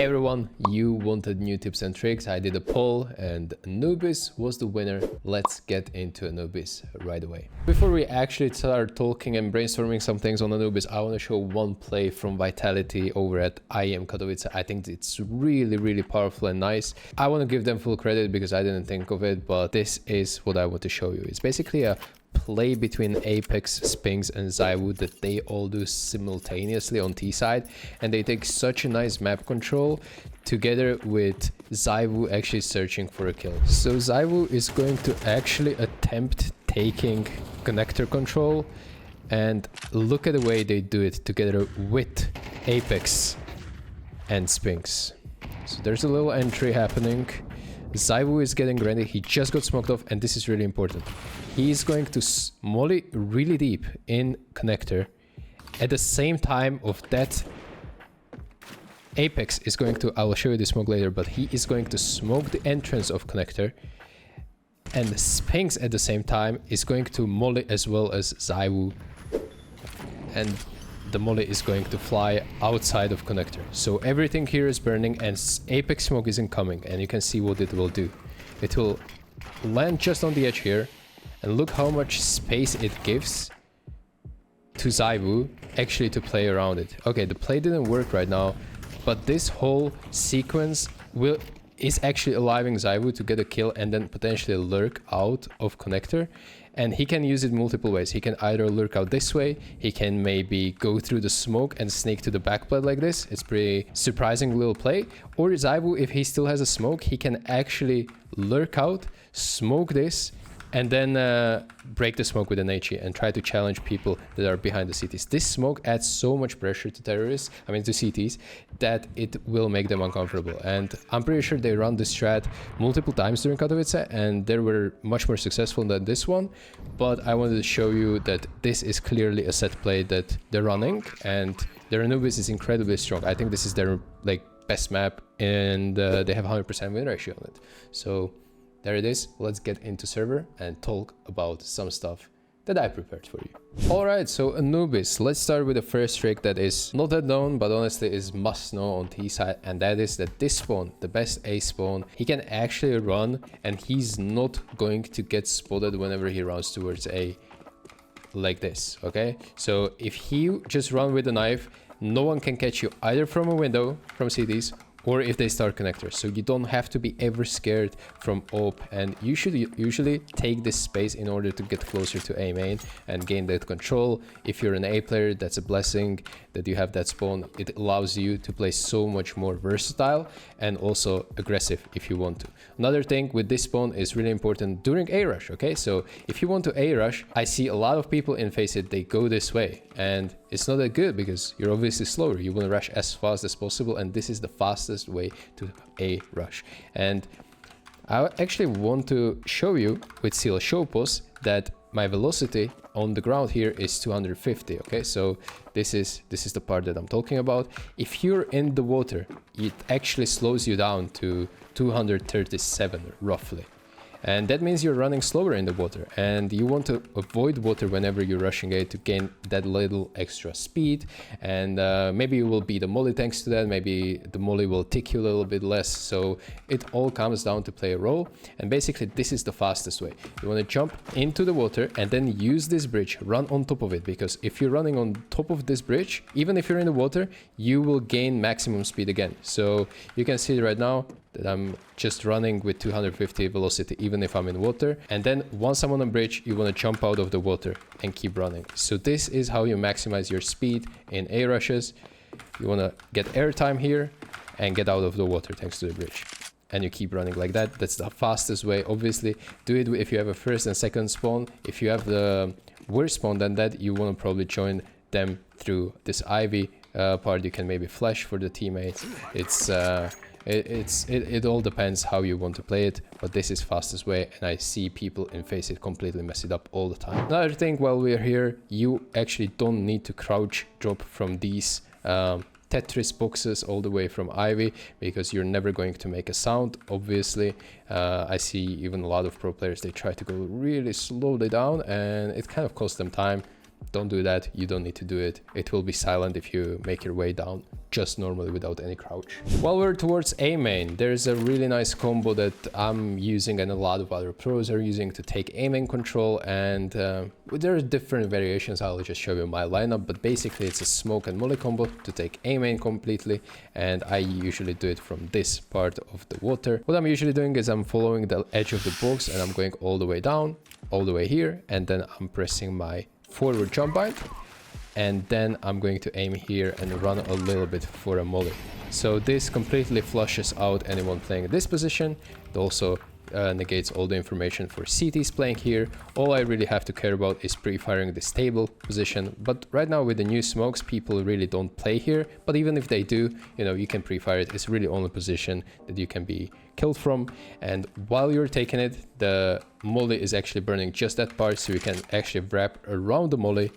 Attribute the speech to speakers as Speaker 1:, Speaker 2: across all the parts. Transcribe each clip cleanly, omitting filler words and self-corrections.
Speaker 1: Hey everyone, you wanted new tips and tricks. I did a poll and Anubis was the winner. Let's get into Anubis right away. Before we actually start talking and brainstorming some things on Anubis, I want to show one play from Vitality over at IEM Katowice. I think it's really powerful and nice. I want to give them full credit because I didn't think of it, but this is what I want to show you. It's basically a play between Apeks, Spinks and ZywOo that they all do simultaneously on T side, and they take such a nice map control together with ZywOo actually searching for a kill. So ZywOo is going to actually attempt taking connector control, and look at the way they do it together with Apeks and Spinks. So there's a little entry happening. ZywOo is getting ready. He just got smoked off, and this is really important. He's going to molly really deep in connector. At the same time of that, Apeks is going to, I will show you the smoke later, but he is going to smoke the entrance of connector. And Spinks at the same time is going to molly as well as ZywOo. And the molly is going to fly outside of connector. So everything here is burning and Apeks smoke isn't coming, and you can see what it will do. It will land just on the edge here, and look how much space it gives to ZywOo actually to play around it. Okay, the play didn't work right now, but this whole sequence is actually allowing ZywOo to get a kill and then potentially lurk out of connector. And he can use it multiple ways. He can either lurk out this way, he can maybe go through the smoke and sneak to the backplate like this. It's pretty surprising little play. Or ZywOo, if he still has a smoke, he can actually lurk out, smoke this, and then break the smoke with an HE and try to challenge people that are behind the CTs. This smoke adds so much pressure to terrorists, I mean to CTs, that it will make them uncomfortable. And I'm pretty sure they run this strat multiple times during Katowice, and they were much more successful than this one. But I wanted to show you that this is clearly a set play that they're running, and their Anubis is incredibly strong. I think this is their best map, and they have 100% win ratio on it. So there it is. Let's get into server and talk about some stuff that I prepared for you. Alright, so Anubis. Let's start with the first trick that is not that known, but honestly is must know on T side, and that is that this spawn, the best A spawn, he can actually run and he's not going to get spotted whenever he runs towards A like this, okay? So if he just run with a knife, no one can catch you either from a window, from CTs, or if they start connectors. So you don't have to be ever scared from op, and you should usually take this space in order to get closer to A main and gain that control. If you're an A player, that's a blessing that you have that spawn. It allows you to play so much more versatile and also aggressive if you want to. Another thing with this spawn is really important during A rush, okay? So if you want to A rush, I see a lot of people in Face It, they go this way, and it's not that good because you're obviously slower. You want to rush as fast as possible, and this is the fastest way to A rush. And I actually want to show you with Seal Showpos that my velocity on the ground here is 250. Okay, so this is the part that I'm talking about. If you're in the water, it actually slows you down to 237 roughly. And that means you're running slower in the water, and you want to avoid water whenever you're rushing A to gain that little extra speed. And maybe you will beat the molly thanks to that. Maybe the molly will tick you a little bit less. So it all comes down to play a role. And basically this is the fastest way. You want to jump into the water and then use this bridge, run on top of it, because if you're running on top of this bridge, even if you're in the water, you will gain maximum speed again. So you can see right now that I'm just running with 250 velocity even if I'm in water. And then once I'm on a bridge, you want to jump out of the water and keep running. So this is how you maximize your speed in A rushes. You want to get airtime here and get out of the water thanks to the bridge. And you keep running like that. That's the fastest way. Obviously, do it if you have a first and second spawn. If you have the worst spawn than that, you want to probably join them through this Ivy part. You can maybe flash for the teammates. It all depends how you want to play it, but this is fastest way, and I see people in Face It completely mess it up all the time. Another thing, while we're here, you actually don't need to crouch drop from these Tetris boxes all the way from Ivy, because you're never going to make a sound. Obviously, I see even a lot of pro players, they try to go really slowly down, and it kind of costs them time. Don't do that. You don't need to do it. It will be silent if you make your way down just normally without any crouch. While we're towards A main, there's a really nice combo that I'm using and a lot of other pros are using to take A main control, and there are different variations. I'll just show you my lineup, but basically it's a smoke and molly combo to take A main completely, and I usually do it from this part of the water. What I'm usually doing is I'm following the edge of the box and I'm going all the way down, all the way here, and then I'm pressing my forward jump bind, and then I'm going to aim here and run a little bit for a molly. So this completely flushes out anyone playing this position. It also negates all the information for CTs playing here. All I really have to care about is pre-firing the stable position, but right now with the new smokes, people really don't play here. But even if they do, you know, you can pre-fire it. It's really only position that you can be killed from, and while you're taking it, the molly is actually burning just that part, so you can actually wrap around the molly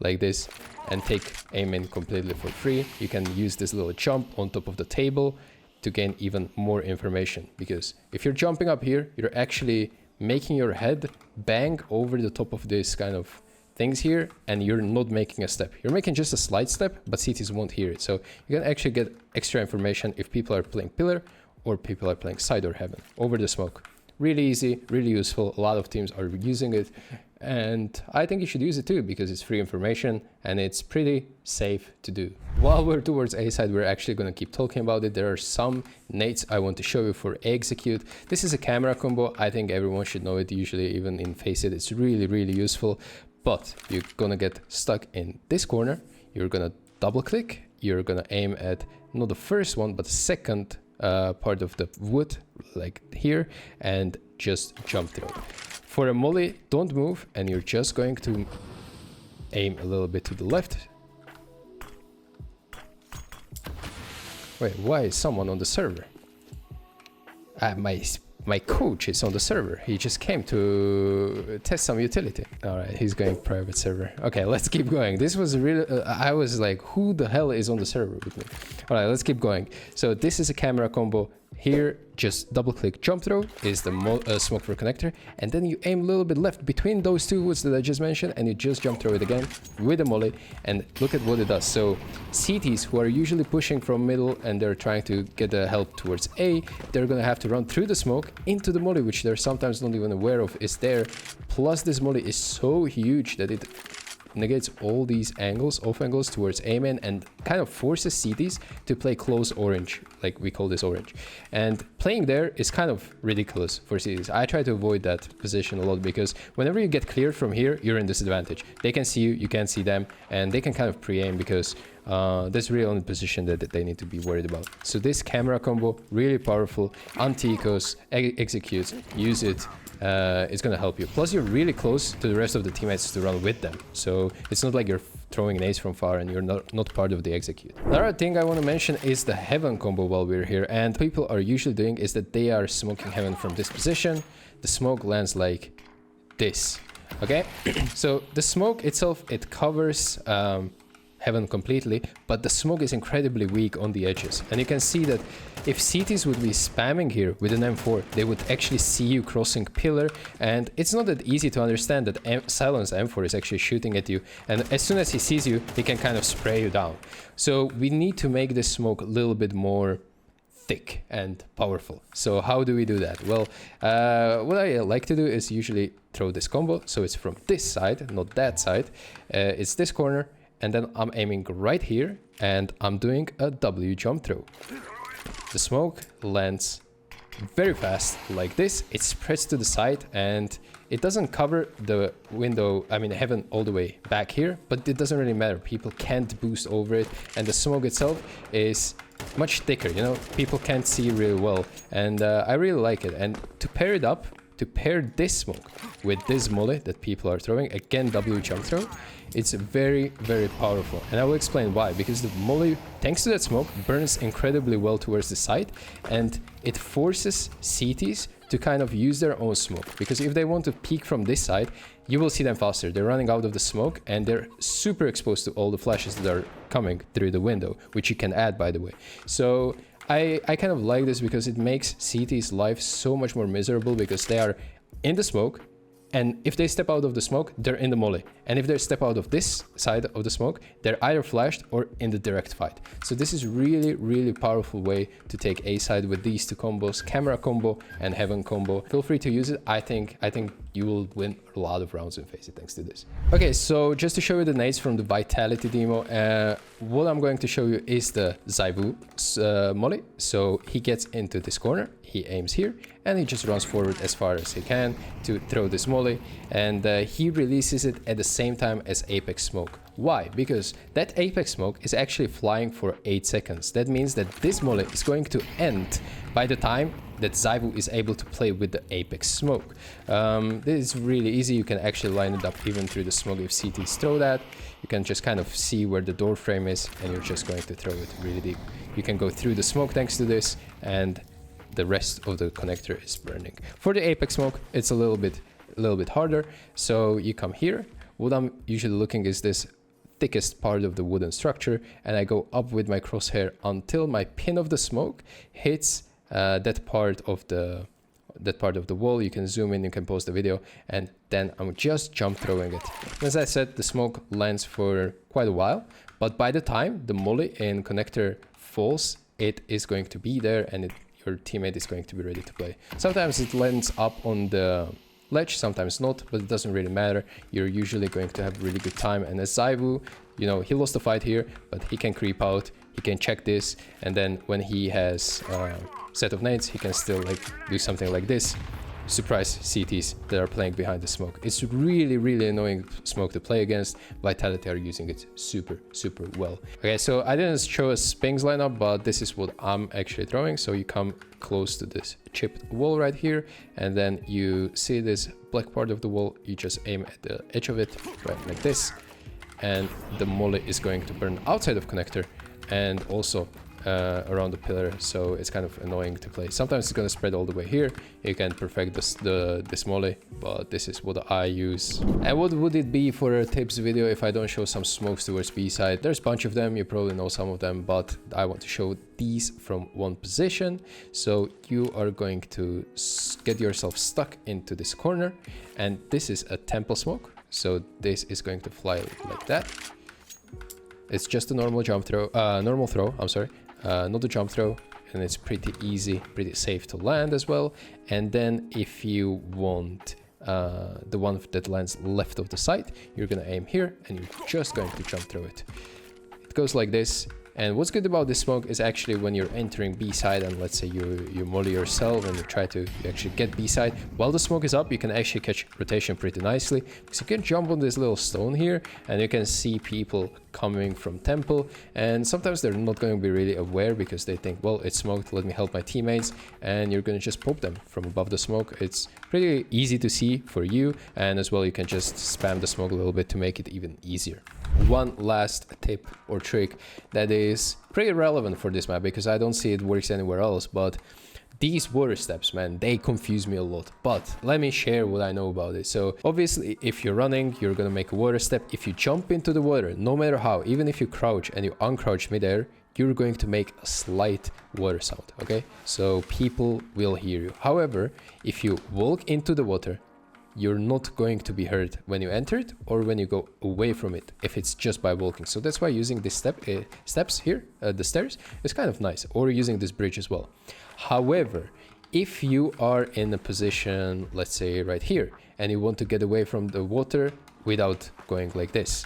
Speaker 1: like this and take aim in completely for free. You can use this little jump on top of the table to gain even more information, because if you're jumping up here, you're actually making your head bang over the top of this kind of things here, and you're not making a step. You're making just a slight step, but CTs won't hear it. So you can actually get extra information if people are playing pillar or people are playing side or heaven over the smoke. Really easy, really useful. A lot of teams are using it, and I think you should use it too, because it's free information and it's pretty safe to do. While we're towards A side, we're actually going to keep talking about it. There are some nades I want to show you for execute. This is a camera combo. I think everyone should know it. Usually even in face it, it's really, really useful. But you're going to get stuck in this corner. You're going to double click. You're going to aim at not the first one, but the second part of the wood, like here, and just jump through. For a molly, don't move, and you're just going to aim a little bit to the left. Wait, why is someone on the server? My coach is on the server. He just came to test some utility. All right, he's going private server. Okay, let's keep going. This was really, I was like, who the hell is on the server with me? All right, let's keep going. So this is a camera combo. Here, just double click jump throw is the smoke for connector, and then you aim a little bit left between those two woods that I just mentioned, and you just jump throw it again with a molly, and look at what it does. So CTs who are usually pushing from middle and they're trying to get the help towards A, they're gonna have to run through the smoke into the molly, which they're sometimes not even aware of is there. Plus this molly is so huge that it negates all these angles, off angles towards A main, and kind of forces CTs to play close orange, like we call this orange. And playing there is kind of ridiculous for CTs. I try to avoid that position a lot, because whenever you get cleared from here, you're in disadvantage. They can see you, you can't see them, and they can kind of pre-aim, because that's really only position that they need to be worried about. So this camera combo, really powerful. Anti-ecos, executes, use it. It's going to help you. Plus, you're really close to the rest of the teammates to run with them. So it's not like you're throwing an ace from far and you're not part of the execute. Another thing I want to mention is the heaven combo while we're here. And people are usually doing is that they are smoking heaven from this position. The smoke lands like this. Okay, so the smoke itself, it covers heaven completely, but the smoke is incredibly weak on the edges. And you can see that if CTs would be spamming here with an M4, they would actually see you crossing pillar, and it's not that easy to understand that Silence M4 is actually shooting at you, and as soon as he sees you, he can kind of spray you down. So we need to make this smoke a little bit more thick and powerful. So how do we do that? Well, what I like to do is usually throw this combo, so it's from this side, not that side. It's this corner, and then I'm aiming right here, and I'm doing a W jump throw. The smoke lands very fast like this. It spreads to the side, and it doesn't cover the window, I mean heaven, all the way back here, but it doesn't really matter. People can't boost over it, and the smoke itself is much thicker, you know, people can't see really well, and I really like it. And to pair it up, to pair this smoke with this molly that people are throwing, again W jump throw, it's very, very powerful. And I will explain why. Because the molly, thanks to that smoke, burns incredibly well towards the side, and it forces CTs to kind of use their own smoke. Because if they want to peek from this side, you will see them faster. They're running out of the smoke, and they're super exposed to all the flashes that are coming through the window, which you can add, by the way. So I kind of like this because it makes CT's life so much more miserable, because they are in the smoke, And if they step out of the smoke, they're in the molly. And if they step out of this side of the smoke, they're either flashed or in the direct fight. So this is really, really powerful way to take A side with these two combos, camera combo and heaven combo. Feel free to use it. I think you will win a lot of rounds in FACEIT thanks to this. Okay, so just to show you the nades from the Vitality demo, what I'm going to show you is the ZywOo molly. So he gets into this corner, he aims here, and he just runs forward as far as he can to throw this molly, and he releases it at the same time as Apeks smoke. Why? Because that Apeks smoke is actually flying for 8 seconds. That means that this molly is going to end by the time that ZywOo is able to play with the Apeks smoke. This is really easy. You can actually line it up even through the smoke if CTs throw that. You can just kind of see where the door frame is, and you're just going to throw it really deep. You can go through the smoke thanks to this, and the rest of the connector is burning. For the Apeks smoke, it's a little bit harder. So you come here. What I'm usually looking is this thickest part of the wooden structure, and I go up with my crosshair until my pin of the smoke hits that part of the wall. You can zoom in, you can pause the video, and then I'm just jump throwing it. As I said, the smoke lands for quite a while, but by the time the molly in connector falls, it is going to be there, and your teammate is going to be ready to play. Sometimes it lands up on the ledge, sometimes not, but it doesn't really matter. You're usually going to have really good time. And as ZywOo, you know, he lost the fight here, but he can creep out, he can check this, and then when he has a set of nades, he can still like do something like this, surprise CTs that are playing behind the smoke. It's really, really annoying smoke to play against. Vitality are using it super, super well. Okay, so I didn't show a Sphinx lineup, but this is what I'm actually throwing. So you come close to this chipped wall right here, and then you see this black part of the wall. You just aim at the edge of it, right like this, and the molly is going to burn outside of connector and also around the pillar, so it's kind of annoying to play. Sometimes it's gonna spread all the way here. You can perfect this molly, but this is what I use. And what would it be for a tips video if I don't show some smokes towards B side? There's a bunch of them, you probably know some of them, but I want to show these from one position. So you are going to get yourself stuck into this corner, and this is a temple smoke. So this is going to fly like that. It's just a normal jump throw, normal throw, I'm sorry. Not a jump throw, and it's pretty easy, pretty safe to land as well. And then if you want the one that lands left of the site, you're gonna aim here and you're just going to jump through it. It goes like this. And what's good about this smoke is actually when you're entering B side, and let's say you molly yourself and you actually get B side, while the smoke is up, you can actually catch rotation pretty nicely, because you can jump on this little stone here and you can see people coming from temple, and sometimes they're not going to be really aware because they think, well, it's smoked, let me help my teammates, and you're going to just pop them from above the smoke. It's pretty easy to see for you, and as well you can just spam the smoke a little bit to make it even easier. One last tip or trick that is pretty relevant for this map, because I don't see it works anywhere else, but these water steps, man, they confuse me a lot. But let me share what I know about it. So obviously, if you're running, you're gonna make a water step. If you jump into the water, no matter how, even if you crouch and you uncrouch midair, you're going to make a slight water sound, okay? So people will hear you. However, if you walk into the water, you're not going to be heard when you enter it or when you go away from it, if it's just by walking. So that's why using this steps here, the stairs, is kind of nice, or using this bridge as well. However, if you are in a position, let's say right here, and you want to get away from the water without going like this,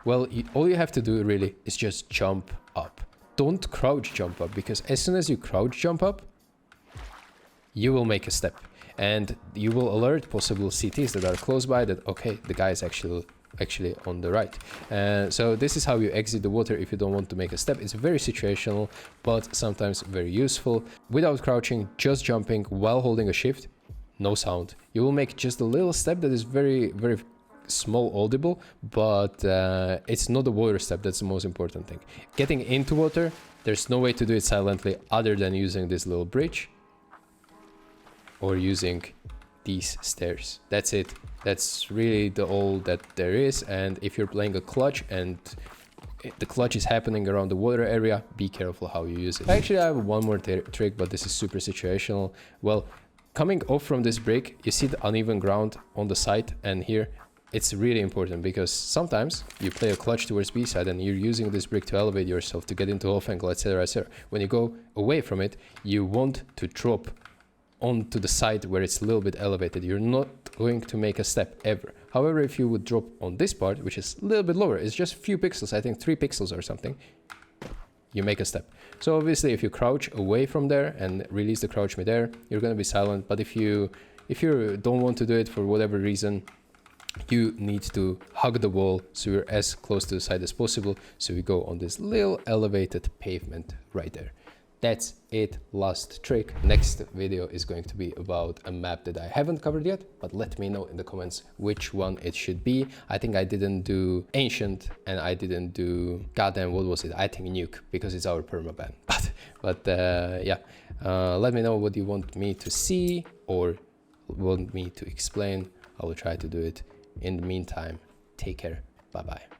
Speaker 1: well, all you have to do really is just jump up. Don't crouch jump up, because as soon as you crouch jump up, you will make a step. And you will alert possible CTs that are close by that, okay, the guy is actually on the right. So this is how you exit the water if you don't want to make a step. It's very situational, but sometimes very useful. Without crouching, just jumping while holding a shift, no sound. You will make just a little step that is very, very small audible, but it's not a water step. That's the most important thing. Getting into water, there's no way to do it silently other than using this little bridge or using these stairs. That's it. That's really all that there is. And if you're playing a clutch and the clutch is happening around the water area, be careful how you use it. Actually, I have one more trick, but this is super situational. Well, coming off from this brick, you see the uneven ground on the side, and here it's really important because sometimes you play a clutch towards B side and you're using this brick to elevate yourself to get into off angle, etc, etc. When you go away from it, you want to drop onto the side where it's a little bit elevated. You're not going to make a step ever. However, if you would drop on this part, which is a little bit lower, it's just a few pixels, I think 3 pixels or something, you make a step. So obviously if you crouch away from there and release the crouch midair, you're going to be silent. But if you don't want to do it for whatever reason, you need to hug the wall so you're as close to the side as possible. So we go on this little elevated pavement right there. That's it, last trick. Next video is going to be about a map that I haven't covered yet, but let me know in the comments which one it should be. I think I didn't do Ancient and I didn't do, goddamn, what was it? I think Nuke, because it's our permaban. But yeah, let me know what you want me to see or want me to explain. I will try to do it. In the meantime, take care. Bye-bye.